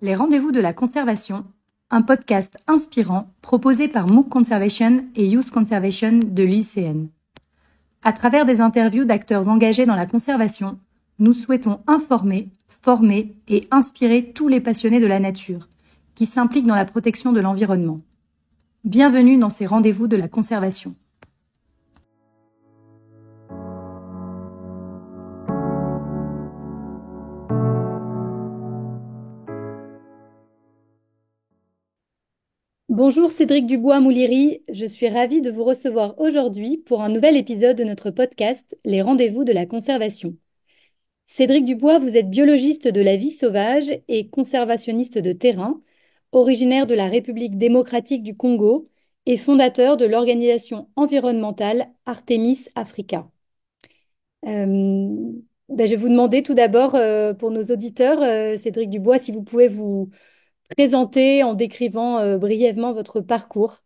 Les rendez-vous de la conservation, un podcast inspirant proposé par MOOC Conservation et Youth Conservation de l'ICN. À travers des interviews d'acteurs engagés dans la conservation, nous souhaitons informer, former et inspirer tous les passionnés de la nature qui s'impliquent dans la protection de l'environnement. Bienvenue dans ces rendez-vous de la conservation. Bonjour Cédric Dubois-Mouliri, je suis ravie de vous recevoir aujourd'hui pour un nouvel épisode de notre podcast Les rendez-vous de la conservation. Cédric Dubois, vous êtes biologiste de la vie sauvage et conservationniste de terrain, originaire de la République démocratique du Congo et fondateur de l'organisation environnementale Artemis Africa. Je vais vous demander tout d'abord pour nos auditeurs, Cédric Dubois, si vous pouvez vous présenter en décrivant brièvement votre parcours.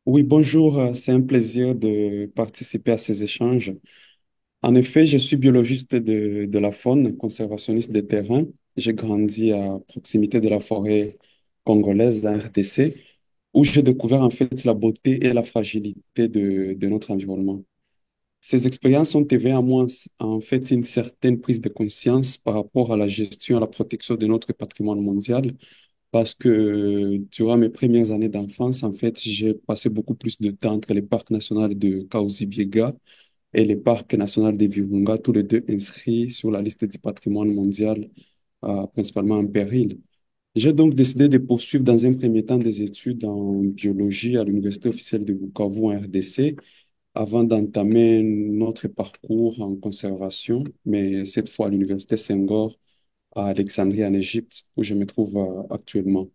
Oui, bonjour, c'est un plaisir de participer à ces échanges. En effet, je suis biologiste de la faune, conservationniste des terrains. J'ai grandi à proximité de la forêt congolaise, en RDC, où j'ai découvert en fait la beauté et la fragilité de notre environnement. Ces expériences ont éveillé à moi en fait une certaine prise de conscience par rapport à la gestion et à la protection de notre patrimoine mondial parce que durant mes premières années d'enfance, en fait, j'ai passé beaucoup plus de temps entre les parcs nationaux de Kahuzi-Biega et les parcs nationaux de Virunga, tous les deux inscrits sur la liste du patrimoine mondial, principalement en péril. J'ai donc décidé de poursuivre dans un premier temps des études en biologie à l'Université officielle de Bukavu en RDC avant d'entamer notre parcours en conservation, mais cette fois à l'Université Senghor à Alexandrie en Égypte, où je me trouve actuellement.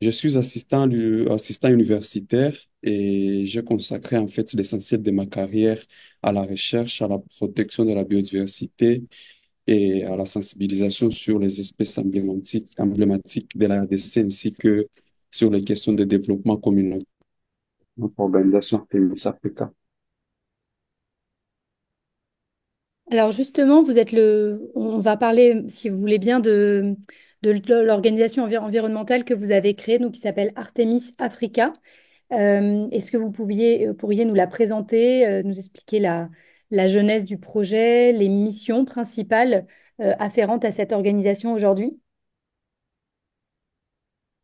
Je suis assistant universitaire et j'ai consacré en fait l'essentiel de ma carrière à la recherche, à la protection de la biodiversité et à la sensibilisation sur les espèces emblématiques de la RDC ainsi que sur les questions de développement communautaire. Notre organisation Artemis Africa. Alors justement, on va parler, si vous voulez bien, de l'organisation environnementale que vous avez créée, donc qui s'appelle Artemis Africa. Est-ce que vous pourriez nous la présenter, nous expliquer la genèse du projet, les missions principales afférentes à cette organisation aujourd'hui?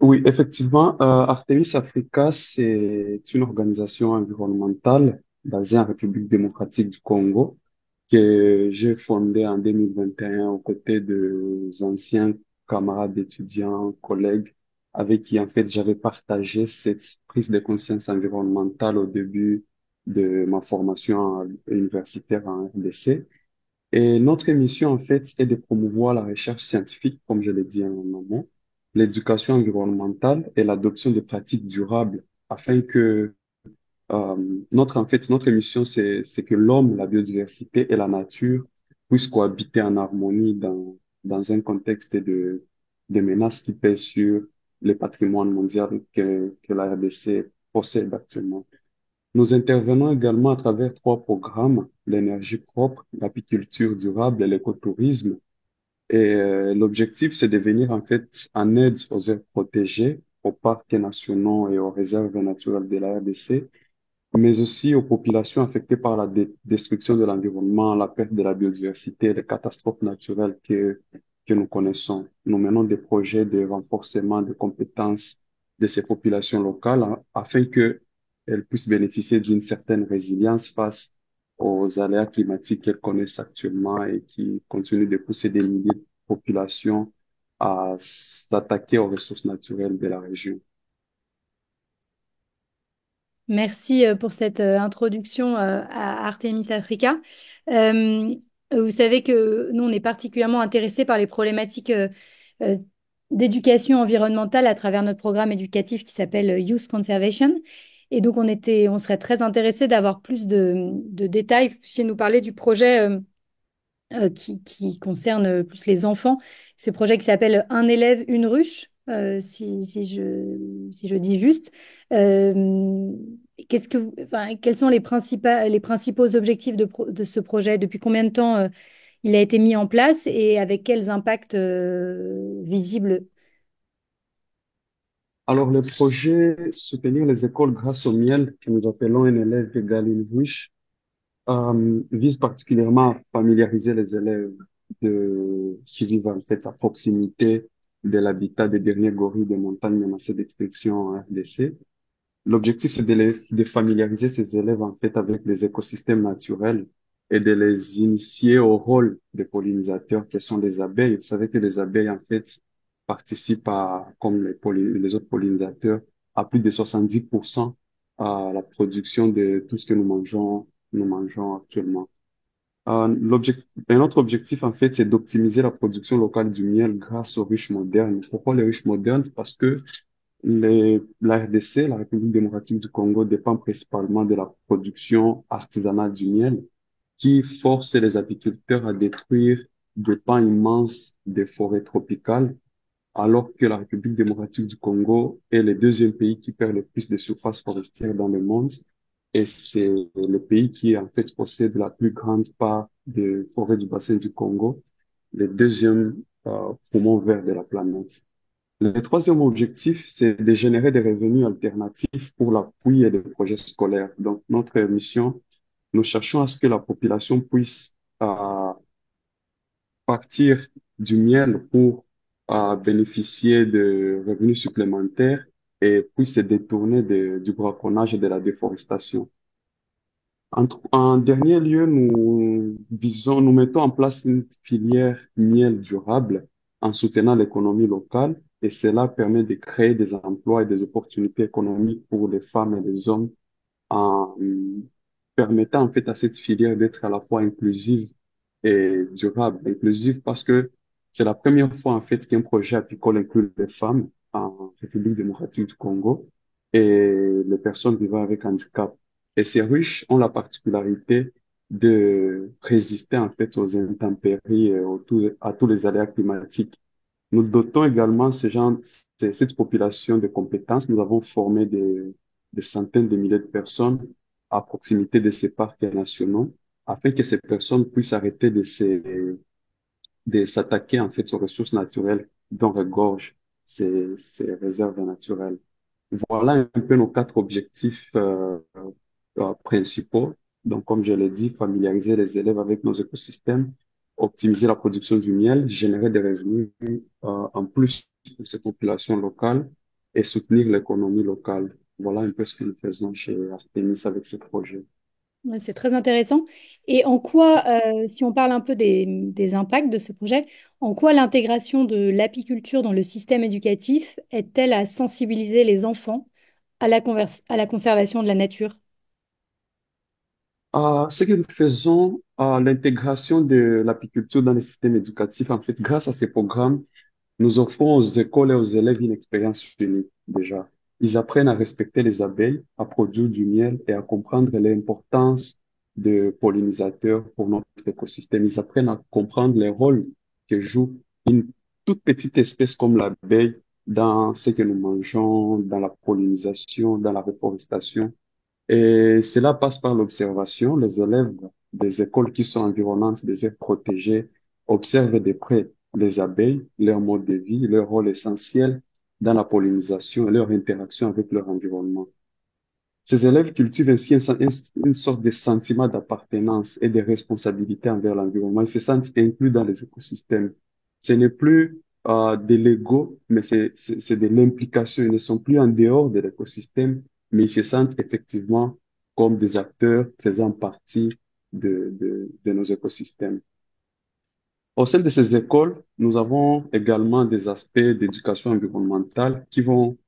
Oui, effectivement, Artemis Africa, c'est une organisation environnementale basée en République démocratique du Congo que j'ai fondée en 2021 aux côtés de anciens camarades étudiants, collègues avec qui en fait j'avais partagé cette prise de conscience environnementale au début de ma formation universitaire en RDC. Et notre mission, en fait, est de promouvoir la recherche scientifique, comme je l'ai dit en amont, l'éducation environnementale et l'adoption de pratiques durables afin que euh, notre mission, c'est que l'homme, la biodiversité et la nature puissent cohabiter en harmonie dans un contexte de menaces qui pèsent sur le patrimoine mondial que la RDC possède actuellement. Nous intervenons également à travers trois programmes, l'énergie propre, l'apiculture durable et l'écotourisme. Et l'objectif, c'est de venir en fait en aide aux aires protégées, aux parcs nationaux et aux réserves naturelles de la RDC, mais aussi aux populations affectées par la destruction de l'environnement, la perte de la biodiversité, les catastrophes naturelles que nous connaissons. Nous menons des projets de renforcement des compétences de ces populations locales afin qu'elles puissent bénéficier d'une certaine résilience face aux aléas climatiques qu'elles connaissent actuellement et qui continuent de pousser des milliers de populations à s'attaquer aux ressources naturelles de la région. Merci pour cette introduction à Artemis Africa. Euh, Vous savez que nous, on est particulièrement intéressés par les problématiques euh, d'éducation environnementale à travers notre programme éducatif qui s'appelle Youth Conservation. Et donc, on serait très intéressés d'avoir plus de détails. Vous puissiez nous parler du projet qui concerne plus les enfants. C'est un projet qui s'appelle Un élève, une ruche, si je dis juste. Euh, quels sont les principaux objectifs de ce projet? Depuis combien de temps il a été mis en place et avec quels impacts visibles? Alors, le projet Soutenir les écoles grâce au miel, que nous appelons un élève égal une ruche, vise particulièrement à familiariser les élèves qui vivent en fait à proximité de l'habitat des derniers gorilles des montagnes menacées d'extinction en RDC. L'objectif, c'est de familiariser ces élèves en fait avec les écosystèmes naturels et de les initier au rôle des pollinisateurs qui sont les abeilles. Vous savez que les abeilles en fait participent à, comme les autres pollinisateurs, à plus de 70% à la production de tout ce que nous mangeons actuellement. Un autre objectif en fait, c'est d'optimiser la production locale du miel grâce aux ruches modernes. Pourquoi les ruches modernes? Parce que la RDC, la République démocratique du Congo, dépend principalement de la production artisanale du miel qui force les apiculteurs à détruire des pans immenses des forêts tropicales, alors que la République démocratique du Congo est le deuxième pays qui perd le plus de surface forestière dans le monde. Et c'est le pays qui, en fait, possède la plus grande part des forêts du bassin du Congo, le deuxième poumon vert de la planète. Le troisième objectif, c'est de générer des revenus alternatifs pour l'appui et des projets scolaires. Donc, notre mission, nous cherchons à ce que la population puisse partir du miel pour bénéficier de revenus supplémentaires et puisse se détourner du braconnage et de la déforestation. En dernier lieu, nous mettons en place une filière miel durable en soutenant l'économie locale et cela permet de créer des emplois et des opportunités économiques pour les femmes et les hommes en permettant en fait à cette filière d'être à la fois inclusive et durable. Inclusive parce que c'est la première fois en fait qu'un projet apicole inclut les femmes en République démocratique du Congo et les personnes vivant avec handicap. Et ces ruches ont la particularité de résister en fait aux intempéries et à tous les aléas climatiques. Nous dotons également cette population de compétences. Nous avons formé des centaines de milliers de personnes à proximité de ces parcs nationaux afin que ces personnes puissent arrêter de s'attaquer en fait aux ressources naturelles dont regorgent ces réserves naturelles. Voilà un peu nos quatre objectifs principaux. Donc, comme je l'ai dit, familiariser les élèves avec nos écosystèmes, optimiser la production du miel, générer des revenus en plus pour ces populations locales et soutenir l'économie locale. Voilà un peu ce que nous faisons chez Artemis avec ce projet. Ouais, c'est très intéressant. Et en quoi, si on parle un peu des impacts de ce projet, en quoi l'intégration de l'apiculture dans le système éducatif aide-t-elle à sensibiliser les enfants à la conservation de la nature? Ce que nous faisons, l'intégration de l'apiculture dans les systèmes éducatifs, en fait, grâce à ces programmes, nous offrons aux écoles et aux élèves une expérience unique déjà. Ils apprennent à respecter les abeilles, à produire du miel et à comprendre l'importance des pollinisateurs pour notre écosystème. Ils apprennent à comprendre les rôles que joue une toute petite espèce comme l'abeille dans ce que nous mangeons, dans la pollinisation, dans la reforestation. Et cela passe par l'observation. Les élèves des écoles qui sont environnantes des aires protégées observent de près les abeilles, leur mode de vie, leur rôle essentiel dans la pollinisation et leur interaction avec leur environnement. Ces élèves cultivent ainsi une sorte de sentiment d'appartenance et de responsabilité envers l'environnement. Ils se sentent inclus dans les écosystèmes. Ce n'est plus de l'ego, mais c'est de l'implication. Ils ne sont plus en dehors de l'écosystème, mais ils se sentent effectivement comme des acteurs faisant partie de nos écosystèmes. Au sein de ces écoles, nous avons également des aspects d'éducation environnementale qui vont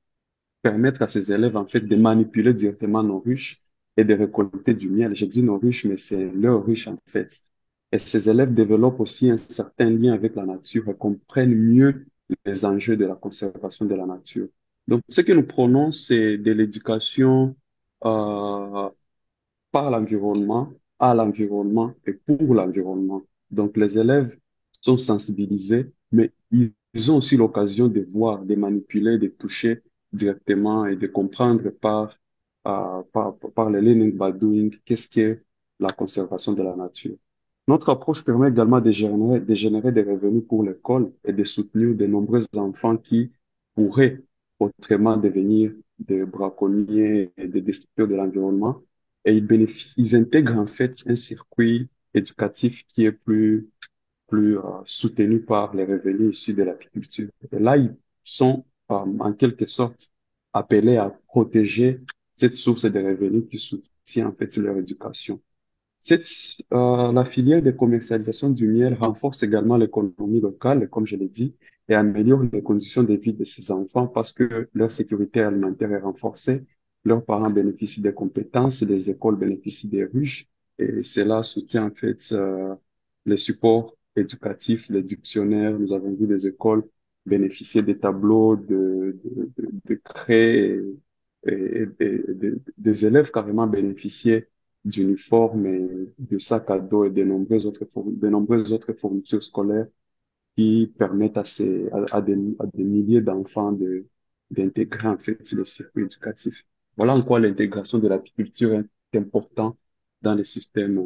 permettre à ces élèves, en fait, de manipuler directement nos ruches et de récolter du miel. Je dis nos ruches, mais c'est leurs ruches, en fait. Et ces élèves développent aussi un certain lien avec la nature et comprennent mieux les enjeux de la conservation de la nature. Donc, ce que nous prenons, c'est de l'éducation euh, par l'environnement, à l'environnement et pour l'environnement. Donc, les élèves sont sensibilisés, mais ils ont aussi l'occasion de voir, de manipuler, de toucher directement et de comprendre par le learning by doing qu'est-ce qu'est la conservation de la nature. Notre approche permet également de générer des revenus pour l'école et de soutenir de nombreux enfants qui pourraient autrement devenir des braconniers et des destructeurs de l'environnement. Et ils intègrent en fait un circuit éducatif qui est plus soutenu par les revenus issus de l'apiculture. Et là, ils sont en quelque sorte appelés à protéger cette source de revenus qui soutient en fait leur éducation. Cette, la filière de commercialisation du miel renforce également l'économie locale, comme je l'ai dit, et améliore les conditions de vie de ces enfants parce que leur sécurité alimentaire est renforcée, leurs parents bénéficient des compétences, les écoles bénéficient des ruches, et cela soutient en fait les supports éducatifs, les dictionnaires. Nous avons vu des écoles bénéficier des tableaux, de craies, des élèves carrément bénéficier d'uniformes et de sacs à dos et de nombreuses autres fournitures scolaires qui permettent à des milliers d'enfants d'intégrer en fait les circuits éducatifs. Voilà en quoi l'intégration de l'apiculture est importante dans les systèmes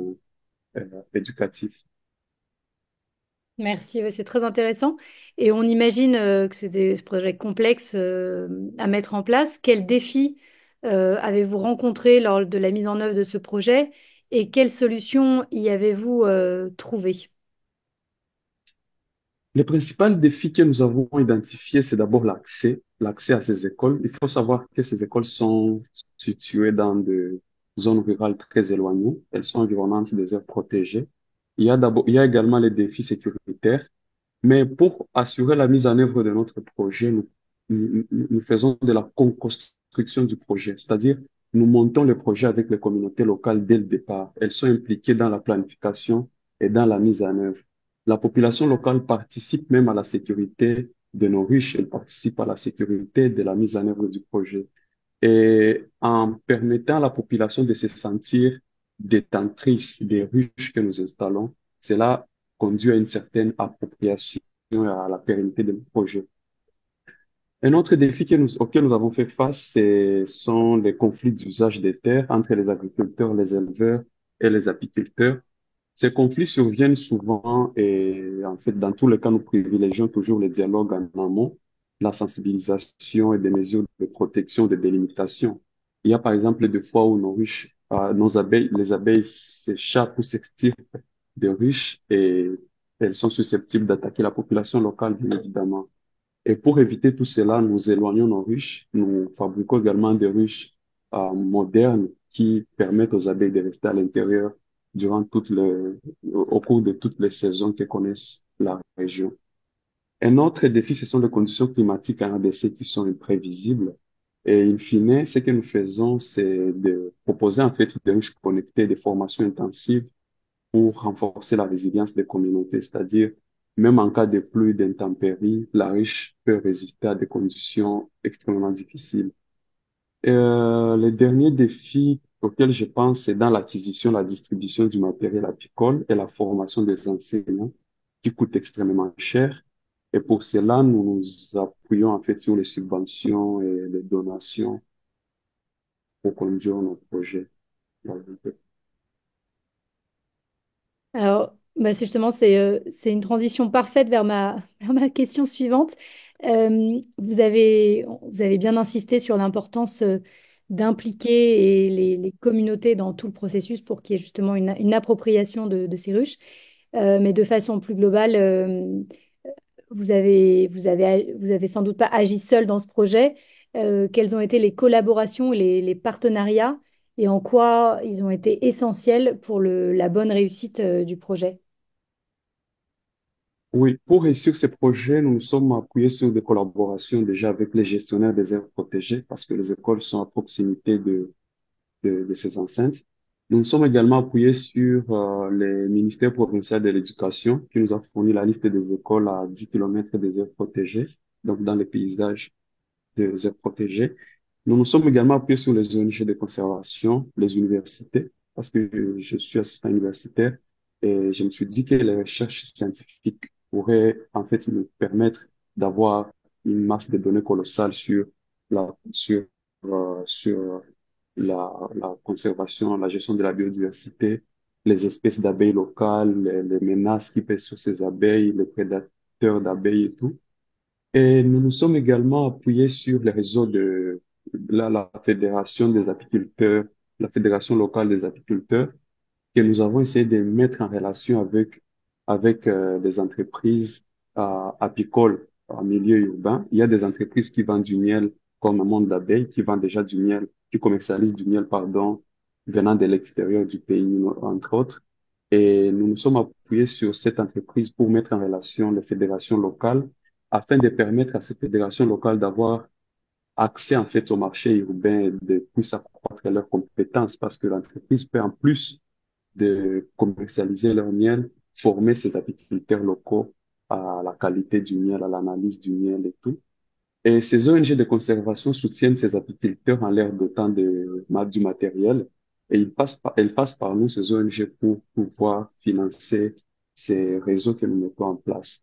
éducatifs. Merci, ouais, c'est très intéressant. Et on imagine que c'est des projets complexes à mettre en place. Quels défis avez-vous rencontrés lors de la mise en œuvre de ce projet et quelles solutions y avez-vous trouvées? Les principaux défis que nous avons identifiés, c'est d'abord l'accès à ces écoles. Il faut savoir que ces écoles sont situées dans des zones rurales très éloignées. Elles sont environnantes des aires protégées. Il y a également les défis sécuritaires. Mais pour assurer la mise en œuvre de notre projet, nous faisons de la co-construction du projet, c'est-à-dire nous montons le projet avec les communautés locales dès le départ. Elles sont impliquées dans la planification et dans la mise en œuvre. La population locale participe même à la sécurité de nos ruches, elle participe à la sécurité de la mise en œuvre du projet. Et en permettant à la population de se sentir détentrice des ruches que nous installons, cela conduit à une certaine appropriation et à la pérennité de nos projets. Un autre défi auquel nous avons fait face, sont les conflits d'usage des terres entre les agriculteurs, les éleveurs et les apiculteurs. Ces conflits surviennent souvent et en fait, dans tous les cas, nous privilégions toujours le dialogue en amont, la sensibilisation et des mesures de protection, de délimitation. Il y a par exemple des fois où les abeilles s'échappent ou s'extirpent des ruches et elles sont susceptibles d'attaquer la population locale, bien évidemment. Et pour éviter tout cela, nous éloignons nos ruches. Nous fabriquons également des ruches modernes qui permettent aux abeilles de rester à l'intérieur au cours de toutes les saisons que connaissent la région. Un autre défi, ce sont les conditions climatiques en RDC qui sont imprévisibles. Et in fine, ce que nous faisons, c'est de proposer en fait des ruches connectées, des formations intensives pour renforcer la résilience des communautés, c'est-à-dire même en cas de pluie, d'intempéries, la ruche peut résister à des conditions extrêmement difficiles. Le dernier défi auquel je pense, c'est dans l'acquisition, la distribution du matériel apicole et la formation des enseignants qui coûte extrêmement cher. Et pour cela, nous nous appuyons en fait sur les subventions et les donations pour conduire nos projets. Voilà. Alors, bah, c'est une transition parfaite vers vers ma question suivante. Vous avez bien insisté sur l'importance d'impliquer les communautés dans tout le processus pour qu'il y ait justement une appropriation de ces ruches. Mais de façon plus globale, vous avez sans doute pas agi seul dans ce projet. Quelles ont été les collaborations, les partenariats et en quoi ils ont été essentiels pour la bonne réussite du projet? Oui, pour réussir ces projets, nous nous sommes appuyés sur des collaborations déjà avec les gestionnaires des aires protégées parce que les écoles sont à proximité de ces enceintes. Nous nous sommes également appuyés sur les ministères provinciaux de l'éducation qui nous a fourni la liste des écoles à 10 kilomètres des aires protégées, donc dans les paysages des aires protégées. Nous nous sommes également appuyés sur les ONG de conservation, les universités, parce que je suis assistant universitaire et je me suis dit que les recherches scientifiques pourraient en fait nous permettre d'avoir une masse de données colossale la, sur, sur la conservation, la gestion de la biodiversité les espèces d'abeilles locales, les menaces qui pèsent sur ces abeilles, les prédateurs d'abeilles et tout. Et nous nous sommes également appuyés sur les réseaux de la Fédération des apiculteurs, la Fédération locale des apiculteurs, que nous avons essayé de mettre en relation avec des entreprises apicoles en milieu urbain. Il y a des entreprises qui vendent du miel comme un monde d'abeilles, qui vendent déjà du miel, qui commercialisent du miel, pardon, venant de l'extérieur du pays, entre autres. Et nous nous sommes appuyés sur cette entreprise pour mettre en relation les fédérations locales afin de permettre à ces fédérations locales d'avoir accès en fait au marché urbain et de plus accroître leurs compétences parce que l'entreprise peut en plus de commercialiser leur miel, former ces apiculteurs locaux à la qualité du miel, à l'analyse du miel et tout. Et ces ONG de conservation soutiennent ces apiculteurs en leur dotant du matériel et elles passent par nous, ces ONG, pour pouvoir financer ces réseaux que nous mettons en place.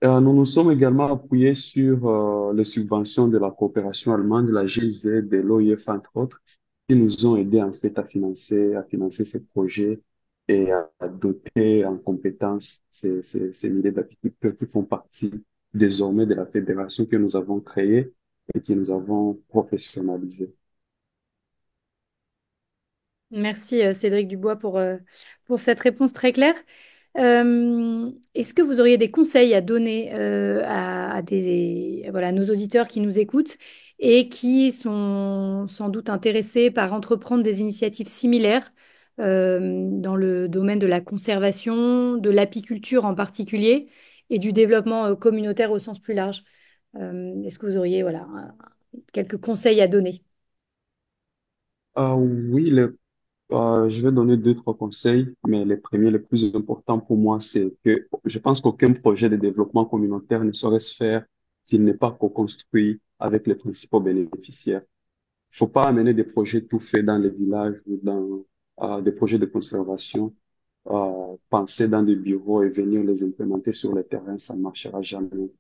Nous nous sommes également appuyés sur les subventions de la coopération allemande, la GIZ, de l'OIF, entre autres, qui nous ont aidés en fait à financer ces projets et à doter en compétences ces milliers d'apiculteurs qui font partie désormais de la fédération que nous avons créée et que nous avons professionnalisée. Merci Cédric Dubois pour cette réponse très claire. Est-ce que vous auriez des conseils à donner voilà, à nos auditeurs qui nous écoutent et qui sont sans doute intéressés par entreprendre des initiatives similaires dans le domaine de la conservation, de l'apiculture en particulier et du développement communautaire au sens plus large? Est-ce que vous auriez voilà, quelques conseils à donner? Oui, je vais donner deux, trois conseils, mais les premiers, les plus importants pour moi, c'est que je pense qu'aucun projet de développement communautaire ne saurait se faire s'il n'est pas co-construit avec les principaux bénéficiaires. Il faut pas amener des projets tout faits dans les villages ou dans des projets de conservation, penser dans des bureaux et venir les implémenter sur le terrain, ça ne marchera jamais.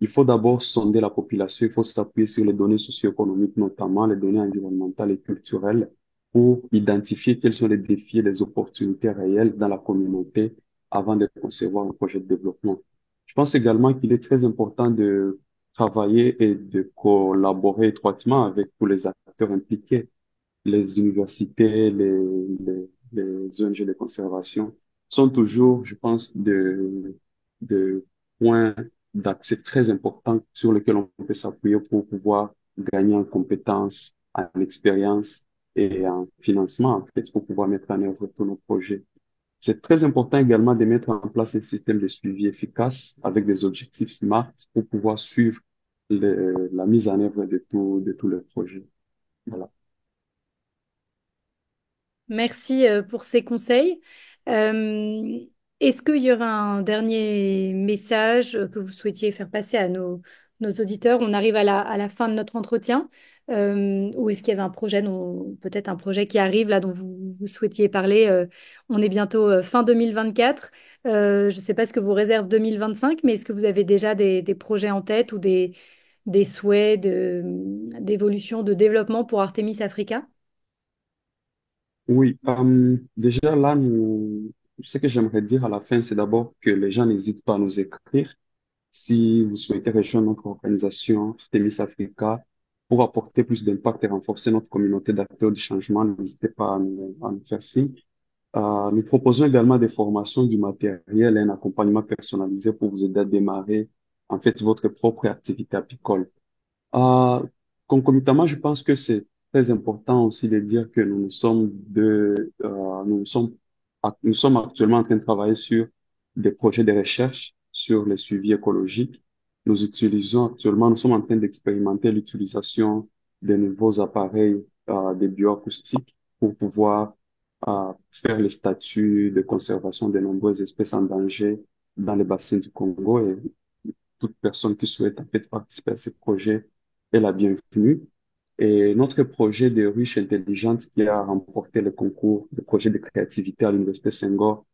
Il faut d'abord sonder la population, il faut s'appuyer sur les données socio-économiques, notamment les données environnementales et culturelles, pour identifier quels sont les défis et les opportunités réelles dans la communauté avant de concevoir un projet de développement. Je pense également qu'il est très important de travailler et de collaborer étroitement avec tous les acteurs impliqués, les universités, les ONG de conservation sont toujours, je pense, de points d'accès très importants sur lesquels on peut s'appuyer pour pouvoir gagner en compétences, en expérience et en financement, en fait, pour pouvoir mettre en œuvre tous nos projets. C'est très important également de mettre en place un système de suivi efficace avec des objectifs SMART pour pouvoir suivre la mise en œuvre de tous les projets. Voilà. Merci pour ces conseils. Euh, Est-ce qu'il y aura un dernier message que vous souhaitiez faire passer à nos auditeurs? On arrive à la fin de notre entretien. Ou est-ce qu'il y avait un projet peut-être un projet qui arrive là dont vous souhaitiez parler? On est bientôt fin 2024. Je ne sais pas ce que vous réserve 2025, mais est-ce que vous avez déjà des projets en tête ou des souhaits d'évolution, de développement pour Artemis Africa? Oui, déjà là, ce que j'aimerais dire à la fin, c'est d'abord que les gens n'hésitent pas à nous écrire. Si vous souhaitez rejoindre notre organisation Artemis Africa pour apporter plus d'impact et renforcer notre communauté d'acteurs du changement, n'hésitez pas à nous faire signe. Nous proposons également des formations, du matériel et un accompagnement personnalisé pour vous aider à démarrer en fait votre propre activité apicole. Euh, Concomitamment, je pense que c'est très important aussi de dire que nous sommes actuellement en train de travailler sur des projets de recherche sur les suivis écologiques. Nous sommes en train d'expérimenter l'utilisation de nouveaux appareils, des bioacoustiques pour pouvoir, faire les statuts de conservation de nombreuses espèces en danger dans les bassins du Congo et toute personne qui souhaite en fait participer à ces projets est la bienvenue. Et notre projet de ruche intelligente qui a remporté le concours de projet de créativité à l'Université Senghor,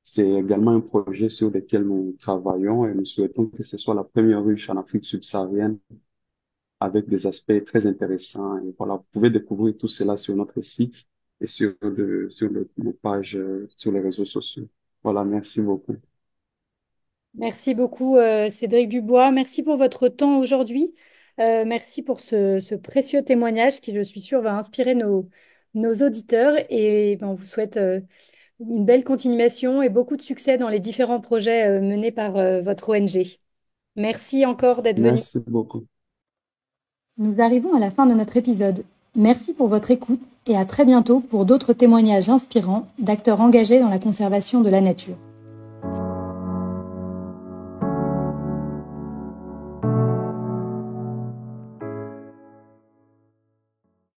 c'est également un projet sur lequel nous travaillons et nous souhaitons que ce soit la première ruche en Afrique subsaharienne avec des aspects très intéressants. Et voilà, vous pouvez découvrir tout cela sur notre site et nos pages sur les réseaux sociaux. Voilà, merci beaucoup. Merci beaucoup, Cédric Dubois. Merci pour votre temps aujourd'hui. Merci pour ce précieux témoignage qui, je suis sûre, va inspirer nos auditeurs. Et ben, on vous souhaite une belle continuation et beaucoup de succès dans les différents projets menés par votre ONG. Merci encore d'être venu. Merci beaucoup. Nous arrivons à la fin de notre épisode. Merci pour votre écoute et à très bientôt pour d'autres témoignages inspirants d'acteurs engagés dans la conservation de la nature.